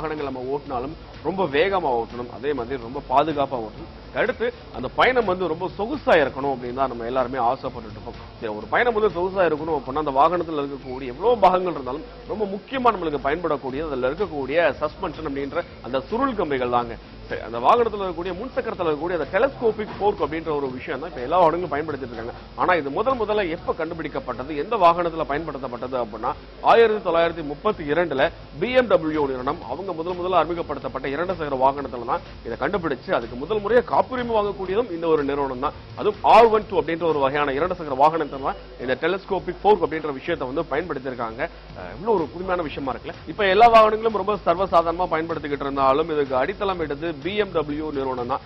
வாகனங்கள் நம்ம ஓட்டினாலும் ரொம்ப வேகமா ஓட்டணும், அதே மாதிரி ரொம்ப பாதுகாப்பா ஓட்டணும். அடுத்து அந்த பயணம் ரொம்ப சொகுசா இருக்கணும் அப்படின்னு தான் நம்ம எல்லாருமே ஆசைப்பட்டுட்டு இருப்போம். ஒரு பயணம் சொகுசா இருக்கணும் அப்படின்னா அந்த வாகனத்தில் இருக்கக்கூடிய எவ்வளவு பாகங்கள் இருந்தாலும் ரொம்ப முக்கியமா நம்மளுக்கு பயன்படக்கூடிய அதுல இருக்கக்கூடிய சஸ்பென்ஷன் அப்படின்ற அந்த சுருள் கம்பிகள் தாங்க. அந்த வாகனத்தில் இருக்கக்கூடிய முன்சக்கரத்தில் இருக்கக்கூடிய அந்த டெலஸ்கோபிக் ஃபோர்க் அப்படின்ற ஒரு விஷயம் தான் இப்ப எல்லா வாகனங்களும் பயன்படுத்திட்டு இருக்காங்க. ஆனா இது முதல்ல எப்ப கண்டுபிடிக்கப்பட்டது, எந்த வாகனத்தில் பயன்படுத்தப்பட்டது அப்படின்னா 1932ல BMW நிறுவனம் அவங்க முதல்ல அறிமுகப்படுத்தப்பட்ட இரண்டு சக்கர வாகனத்துல தான் இதை கண்டுபிடிச்சு அதுக்கு முதல் முறையாக காப்புரிமை வாங்கக்கூடியதும் இந்த ஒரு நிறுவனம் தான். அதுவும் R12 அப்படின்ற ஒரு வகையான இரண்டு சக்கர வாகனத்துல தான் இந்த டெலஸ்கோபிக் ஃபோர்க் அப்படின்ற விஷயத்தை பயன்படுத்தி இருக்காங்க. இவ்வளவு ஒரு புதுமையான விஷயமா இருக்குல்ல. இப்ப எல்லா வாகனங்களும் ரொம்ப சர்வசாதாரணமா பயன்படுத்திக்கிட்டு இருந்தாலும் இதுக்கு அடித்தளம் எடுத்து BMW நிறுவனம் தான்.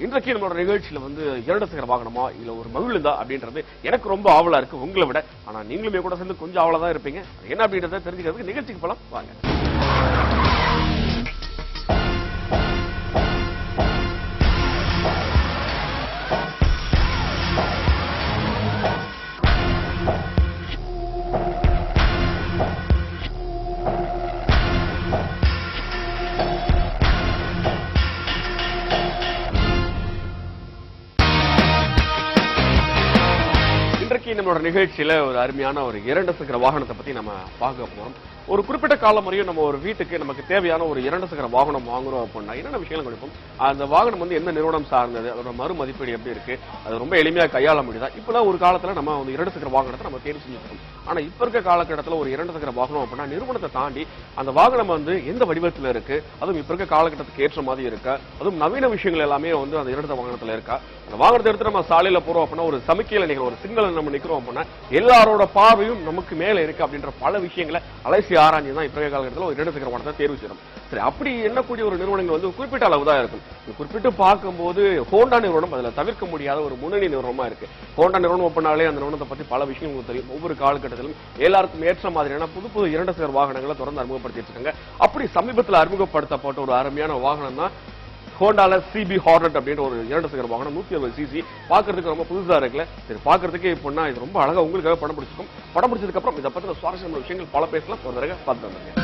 இன்றைக்கு நம்மளோட நிகழ்ச்சியில இரண்டு சக்கர வாகனமா இல்ல ஒரு மகிழுந்தா அப்படின்றது எனக்கு ரொம்ப ஆவலா இருக்கு உங்களை விட. ஆனா நீங்களுமே கூட சேர்ந்து கொஞ்சம் ஆவலா தான் இருப்பீங்க. என்ன அப்படின்றத தெரிஞ்சுக்கிறதுக்கு நிகழ்ச்சிக்கு போலாம் வாங்க. நம்மளோட நிகழ்ச்சியில ஒரு அருமையான ஒரு இரண்டு சக்கர வாகனத்தை பத்தி நம்ம பார்க்க போறோம். ஒரு குறிப்பிட்ட காலம் வரையும் நம்ம ஒரு வீட்டுக்கு நமக்கு தேவையான ஒரு இரண்டு சக்கர வாகனம் வாங்குறோம் அப்படின்னா என்னென்ன விஷயங்கள் கொடுப்போம், அந்த வாகனம் எந்த நிறுவனம் சார்ந்தது, அதோட மறு மதிப்பீடு எப்படி இருக்கு, அது ரொம்ப எளிமையா கையாள முடியுதா. இப்பெல்லாம் ஒரு காலத்துல நம்ம இரண்டு சக்கர வாகனத்தை நம்ம தேர்வு செஞ்சுருக்கோம். ஆனா இப்ப இருக்க காலகட்டத்தில் ஒரு இரண்டு சக்கர வாகனம் அப்படின்னா நிறுவனத்தை தாண்டி அந்த வாகனம் எந்த வடிவத்தில் இருக்கு, அதுவும் இப்ப இருக்க காலகட்டத்துக்கு ஏற்ற மாதிரி இருக்கா, அதுவும் நவீன விஷயங்கள் எல்லாமே அந்த இரண்டு வாகனத்துல இருக்கா. அந்த வாகனத்தை எடுத்து நம்ம சாலையில போறோம் அப்படின்னா ஒரு சமிக்கையில நிகழ்வு ஒரு சிக்னல் நம்ம நிக்கிறோம் அப்படின்னா எல்லாரோட பார்வையும் நமக்கு மேல இருக்கு அப்படின்ற பல விஷயங்களை அலைசி ஆராய்ச்சி தான் இப்ப காலகட்டத்தில் ஒரு இரண்டு சக்கர வாகனத்தை தேர்வு செய்யணும். சரி, அப்படி எண்ணக்கூடிய ஒரு நிறுவனங்கள் குறிப்பிட்ட அளவு தான் இருக்கும். குறிப்பிட்டு பார்க்கும்போது ஹோண்டா நிறுவனம் அதுல தவிர்க்க முடியாத ஒரு முன்னணி நிறுவனமா இருக்கு. ஹோண்டா நிறுவனம் அப்படின்னாலே அந்த நிறுவனத்தை பத்தி பல விஷயம் உங்களுக்கு தெரியும். ஒவ்வொரு காலகட்டத்திலும் எல்லாருக்கும் ஏற்ற மாதிரியான புது இரண்டு சக்கர வாகனங்களை தொடர்ந்து அறிமுகப்படுத்திட்டு இருக்காங்க. அப்படி சமீபத்தில் அறிமுகப்படுத்தப்பட்ட ஒரு அருமையான வாகனம் தான் ஹோண்டால CB ஹார்னட் அப்படின்ற ஒரு இரண்டு சக்கர வாகனம் 160cc. பாக்குறதுக்கு ரொம்ப புதுசா இருக்குல்ல. சரி, பாக்குறதுக்கு இப்ப இது ரொம்ப அழகா உங்களுக்காக படம் பிடிச்சிருக்கும். படம் பிடிச்சதுக்கு அப்புறம் இதை பத்தின சுவாரஸ்யமான விஷயங்கள் பல பேசலாம். ஒரு தடவை பார்த்து வந்துருங்க.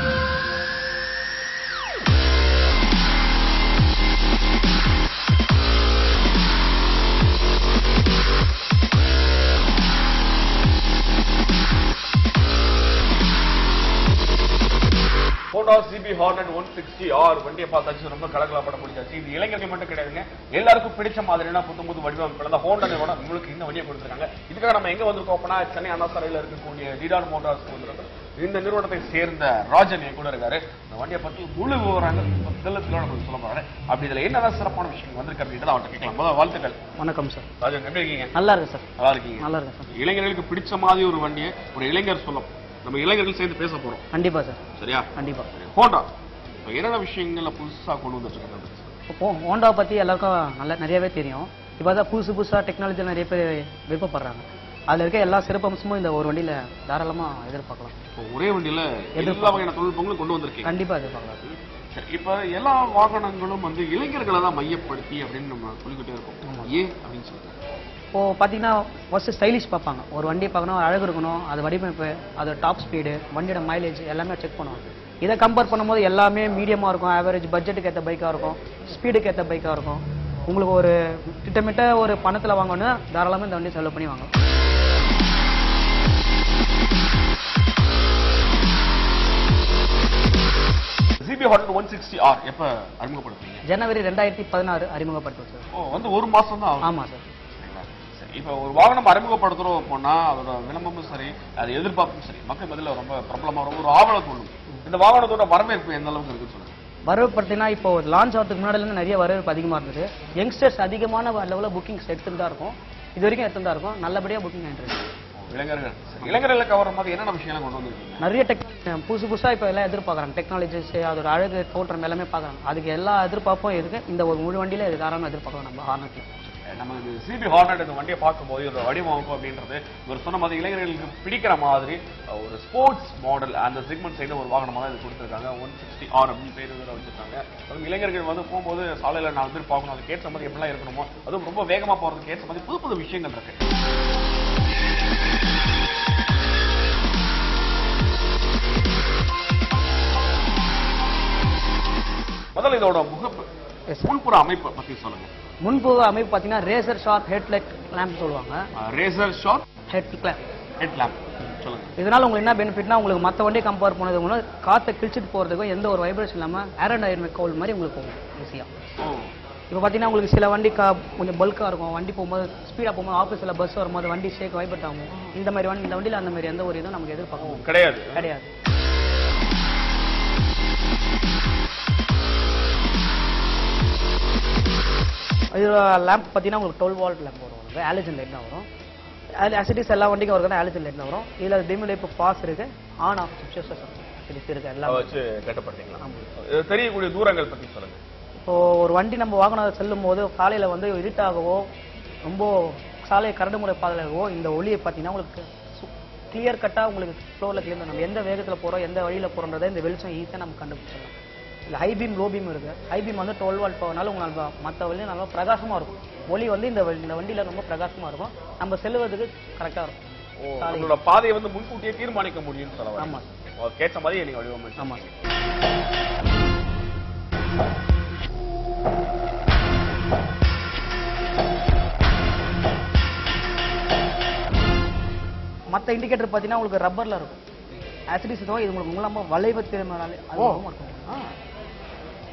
ஹோண்டா CB ஹார்னட் 160R வண்டியை பார்த்தாச்சு, ரொம்ப கலகலா படம் பிடிச்சாச்சு. இது இளைஞர்கள் மட்டும் கிடையாதுங்க, எல்லாருக்கும் பிடிச்ச மாதிரியான புது வடிவமைப்புல ஹோண்டா நிறுவனம் உங்களுக்கு இந்த வண்டியை கொடுத்துருக்காங்க. இதுக்காக நம்ம எங்க வந்திருக்கோம் அப்படின்னா சென்னை அண்ணா சாலையில இருக்கக்கூடிய டிடான் மோட்டார்ஸ் வந்திருக்கோம். இந்த நிறுவனத்தை சேர்ந்த ராஜன் என் கூட இருக்காரு. இந்த வண்டியை பத்தி முழு விவரங்கள் நமக்கு சொல்ல போறாரு. அப்படி இதுல என்னதான் சிறப்பான விஷயம் வந்திருக்கு அப்படின்றத அவர்கிட்ட கேட்கலாம். முதல்ல வாழ்த்துக்கள். வணக்கம் சார். ராஜன், எப்படி இருக்கீங்க? நல்லா இருக்கு சார். நல்லா இருக்கீங்க? நல்லா இருக்கு சார். இளைஞர்களுக்கு பிடிச்ச மாதிரி ஒரு வண்டியை ஒரு இளைஞர் சொல்லும், நம்ம இளைஞர்கள் சேர்ந்து பேச போறோம். கண்டிப்பா சார். சரியா? கண்டிப்பா. ஹோண்டா என்னென்ன விஷயங்களை புதுசா கொண்டு வந்துருக்காங்க? இப்போ ஹோண்டா பத்தி எல்லாருக்கும் நிறையவே தெரியும். இப்பதான் புதுசா டெக்னாலஜி நிறைய பேர் விருப்பப்படுறாங்க. அதுல இருக்க எல்லா சிறப்பம்சமும் இந்த ஒரு வண்டியில தாராளமா எதிர்பார்க்கலாம். ஒரே வண்டியில எல்லா வகையான தொழில்நுட்பங்களும் கொண்டு வந்திருக்கீங்க. கண்டிப்பா எதிர்பார்க்கலாம். இப்ப எல்லா வாகனங்களும் மையப்படுத்தி அப்படின்னு நம்ம சொல்லிக்கிட்டே இருக்கோம். ஏன் அப்படின்னு சொல்லிட்டு இப்போ பார்த்தீங்கன்னா ஃபர்ஸ்ட் ஸ்டைலிஷ் பார்ப்பாங்க. ஒரு வண்டியை பார்க்கணும், அழகு இருக்கணும், அது வடிவமைப்பு, அதோட டாப் ஸ்பீடு, வண்டியோட மைலேஜ் எல்லாமே செக் பண்ணுவாங்க. இதை கம்பேர் பண்ணும்போது எல்லாமே மீடியமாக இருக்கும், ஆவரேஜ் பட்ஜெட்டுக்கு ஏற்ற பைக்காக இருக்கும், ஸ்பீடுக்கு ஏற்ற பைக்காக இருக்கும். உங்களுக்கு ஒரு திட்டமிட்ட ஒரு பணத்தில் வாங்கணும்னா தாராளமாக இந்த வண்டியை செலவு பண்ணி வாங்கலாம். CB ஹார்னட் 160R எப்ப அறிமுகப்படுத்துறீங்க? ஜனவரி 2016 அறிமுகப்படுத்தும் சார். ஒரு மாசம் தான். ஆமா சார். இப்ப ஒரு வாகனம் அறிமுகப்படுத்துறோம் அப்படின்னா அதோட விளம்பரமும் சரி, அது எதிர்பார்ப்பும் சரி, மக்கள் மத்தியில ரொம்ப பிரபலமா ஒரு ஆவலை கொள்ளும். இந்த வாகனத்தோட வரவேற்பு எந்த அளவுக்கு இருக்குன்னு சொல்லுங்க. வரவேற்பு பார்த்தீங்கன்னா இப்போ லான்ச் ஆகிறதுக்கு முன்னாடில நிறைய வரவேற்பு அதிகமா இருந்தது. யங்ஸ்டர்ஸ் அதிகமான லெவலில் புக்கிங்ஸ் எடுத்துட்டு தான் இருக்கும். இது வரைக்கும் எடுத்துட்டு தான் இருக்கும். நல்லபடியா புக்கிங் ஆயிட்டு இளைஞர்களை கவர மாதிரி என்னென்ன விஷயம்லாம் கொண்டு வந்திருக்கீங்க? நிறைய புதுசா இப்ப எல்லாம் எதிர்பார்க்கறாங்க. டெக்னாலஜிஸ், அதோட அழகு, தோற்றம் எல்லாமே பாக்குறாங்க. அதுக்கு எல்லா எதிர்பார்ப்பும் இருக்கு. இந்த ஒரு முழு வண்டியில இது தாராளமா எதிர்பார்க்கலாம். நம்ம ஹார்னட்ல நம்ம CB ஹார்னட் இந்த வண்டியை பார்க்கும்போது இதோட வடிவமைப்பு அப்படின்றது இவர் சொன்ன மாதிரி இளைஞர்களுக்கு பிடிக்கிற மாதிரி ஒரு ஸ்போர்ட்ஸ் மாடல் அந்த செக்மெண்ட் சைடு ஒரு வாகனமாக தான் இது கொடுத்துருக்காங்க. 160R அப்படின்னு பேர் வச்சிருக்காங்க. அதுவும் இளைஞர்கள் போகும்போது சாலையில் 4 பேர் பார்க்கணும், அதுக்கு ஏற்ற மாதிரி எப்படிலாம் இருக்கணுமோ, அதுவும் ரொம்ப வேகமாக போகிறதுக்கு ஏற்ற மாதிரி புது விஷயங்கள் இருக்கு. முதல்ல இதோட முகப்பு Yes, sir. முன்புற அமைப்பை பத்தி சொல்லுங்க. முன்பு அமைப்பு பார்த்தீங்கன்னா ரேசர் ஷார்ப் ஹெட்லைட் லேம்ப் சொல்லுவாங்க. Razor sharp head lamp. Head lamp சொல்லுங்க. இதனால உங்களுக்கு என்ன பெனிஃபிட்னா உங்களுக்கு மற்ற வண்டியை கம்பேர் பண்ணது மூலம் காற்றை கிழிச்சிட்டு போகிறதுக்கும் எந்த ஒரு வைப்ரேஷன் இல்லாமல் ஏர் அண்ட் அயர்ன் கவுல் மாதிரி உங்களுக்கு போகும் ஈஸியாக. இப்போ பார்த்தீங்கன்னா உங்களுக்கு சில வண்டி கொஞ்சம் பல்காக இருக்கும், வண்டி போகும்போது ஸ்பீடாக போகும்போது ஆஃபீஸில் பஸ் வரும்போது வண்டி ஷேக் வைப்ரேட் ஆகும். இந்த வண்டியில் அந்த மாதிரி எந்த ஒரு இதுவும் நமக்கு எதிர்பார்க்க கிடையாது. இது லேம்ப் பார்த்தீங்கன்னா உங்களுக்கு 12 வால்ட் லேம்ப் வரும், ஆலஜன் லைட் தான் வரும். ஆக்சிட்டிஸ் எல்லா வண்டிக்கும் வருதுன்னா ஆலஜன் லைட் தான் வரும். இதில் டிமில் இப்போ பாஸ் இருக்கு, ஆன் ஆஃப் சுவிட்சஸ் இருக்கு எல்லாம் வச்சு கட்டப்படுத்தீங்களா? தெரியக்கூடிய தூரங்கள் பத்தி சொல்லுங்க. இப்போ ஒரு வண்டி நம்ம வாகனம் செல்லும் போது சாலையில் வந்து இருட்டாகவோ ரொம்ப சாலை கரடு முறை பாதையாகவோ இந்த ஒளியை பார்த்தீங்கன்னா உங்களுக்கு கிளியர் கட்டாக உங்களுக்கு ஃப்ளோரில் கிளியர் நம்ம எந்த வேகத்தில் போகிறோம் எந்த வழியில் போகிறோன்றதை இந்த வெளிச்சம் ஈஸியாக நம்ம கண்டுபிடிச்சிடலாம். இல்லை ஹை பீம் லோ பீம் இருக்குது. ஹை பீம் வந்து 12 வால்ட் போகிறனால உங்களுக்கு மற்ற வழியும் நல்லா பிரகாசமாக இருக்கும். ஒளி வந்து இந்த வண்டியில் ரொம்ப பிரகாசமாக இருக்கும், நம்ம செல்லுவதுக்கு கரெக்டாக இருக்கும். பாதையை வந்து முன்கூட்டியே தீர்மானிக்க முடியும்னு சொல்லலாம். ஆமாம், கேட்ட மாதிரி நீங்க வடிவமைச்சு. ஆமாம். மற்ற இண்டிகேட்டர் பார்த்தீங்கன்னா உங்களுக்கு ரப்பரில் இருக்கும். ஆக்சிடிஸ் இது உங்களுக்கு மூலமாக வளைவு திறமைனாலே அது இருக்கும்.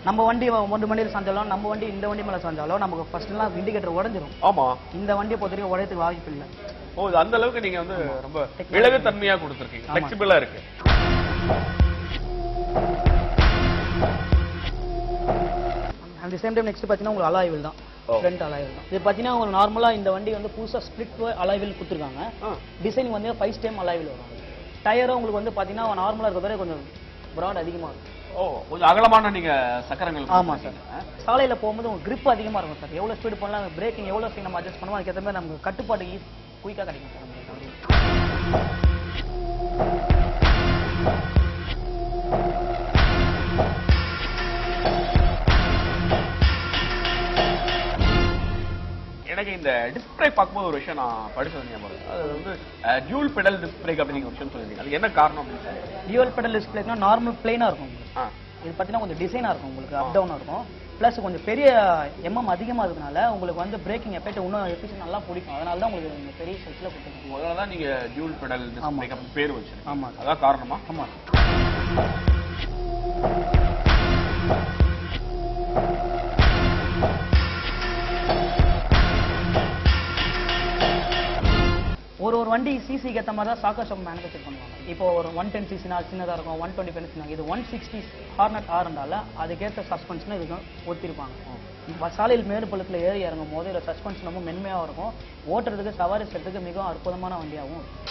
நம்ம வண்டி ஒன்று வண்டியில் சாஞ்சாலும் நம்ம வண்டி இந்த வண்டி மேலே சாஞ்சாலும் நமக்கு ஃபர்ஸ்ட்லாம் இண்டிகேட்டர் உடஞ்சிரும். ஆமா, இந்த வண்டியை பொறுத்த வரைக்கும் உடையத்துக்கு வாய்ப்பு இல்லை. அந்த அளவுக்கு நீங்க வந்து ரொம்ப விலகுத்தன்மையா கொடுத்துருக்கீங்க, ஃபிளெக்சிபிளா இருக்கு. At the same time next பார்த்தீங்கன்னா உங்களுக்கு அலாய்வில் தான், ஃப்ரண்ட் அலாய்வில் தான். இது பார்த்தீங்கன்னா உங்களுக்கு நார்மலாக இந்த வண்டி வந்து புதுசாக ஸ்பிளிட் அலாய்வில் கொடுத்துருக்காங்க. டிசைன் வந்து 5 ஸ்டெம் அலாய்வில் வரும். டயரும் உங்களுக்கு வந்து பார்த்தீங்கன்னா நார்மலாக இருக்கிறத கொஞ்சம் ப்ராட் அதிகமாக இருக்கும். கொஞ்சம் அகலமான நீங்க சக்கரங்கள். ஆமாம் சார். சாலையில் போகும்போது உங்களுக்கு கிரிப் அதிகமாக இருக்கும் சார். எவ்வளோ ஸ்பீடு பண்ணலாம், பிரேக்கிங் எவ்வளோ ஸ்பீட் நம்ம அட்ஜஸ்ட் பண்ணுவோம், அதுக்கேற்ற மாதிரி நமக்கு கட்டுப்பாடு குயிக்காக கிடைக்கும் சார். எனக்கு இந்த டிஸ்க் பிரேக் பார்க்கும்போது ஒரு விஷயம் நான் படிச்சது ஞாபகம். அது வந்து டியூல் பெடல் டிஸ்க் பிரேக் அப்படிங்கிற விஷயம் சொல்லிருக்கீங்க. அது என்ன காரணம் அப்படின்னு? டியூல் பெடல் டிஸ்க் பிரேக்னா நார்மல் பிளைனாக இருக்கும். இது பார்த்தீங்கன்னா கொஞ்சம் டிசைனாக இருக்கும், உங்களுக்கு அப் டவுனாக இருக்கும். ப்ளஸ் கொஞ்சம் பெரிய அதிகமாக இருக்கிறதுனால உங்களுக்கு வந்து பிரேக்கிங் எஃபெக்ட் இன்னும் எஃபிஷியன்ட் நல்லா பிடிக்கும். அதனால தான் உங்களுக்கு இந்த பெரிய சைஸில் கொடுத்துருக்கோம். அதனால தான் நீங்கள் டியூல் பெடல் டிஸ்க் பிரேக் அப்படி பேர் வச்சிருக்கீங்க. ஆமாம், அதான் காரணமா? ஆமாம். ஒரு வண்டி சிசிக்கு ஏற்ற மாதிரி தான் சாக்கர் ஷாப் மேனுஃபேக்சர் பண்ணுவாங்க. இப்போ ஒரு 110 சிசினா சின்னதாக இருக்கும், 125 இது 160 ஹார்னட் ஆர்னால அதுக்கேற்ற சஸ்பென்ஷன் இதுக்கு ஒத்திருப்பாங்க. சாலையில் மேடு பள்ளத்தில் ஏறி இறங்கும் போது இதில் சஸ்பென்ஷன் ரொம்ப மென்மையாக இருக்கும். ஓட்டுறதுக்கு சவாரி செய்யறதுக்கு மிகவும் அற்புதமான வண்டியாகவும் இருக்கும்.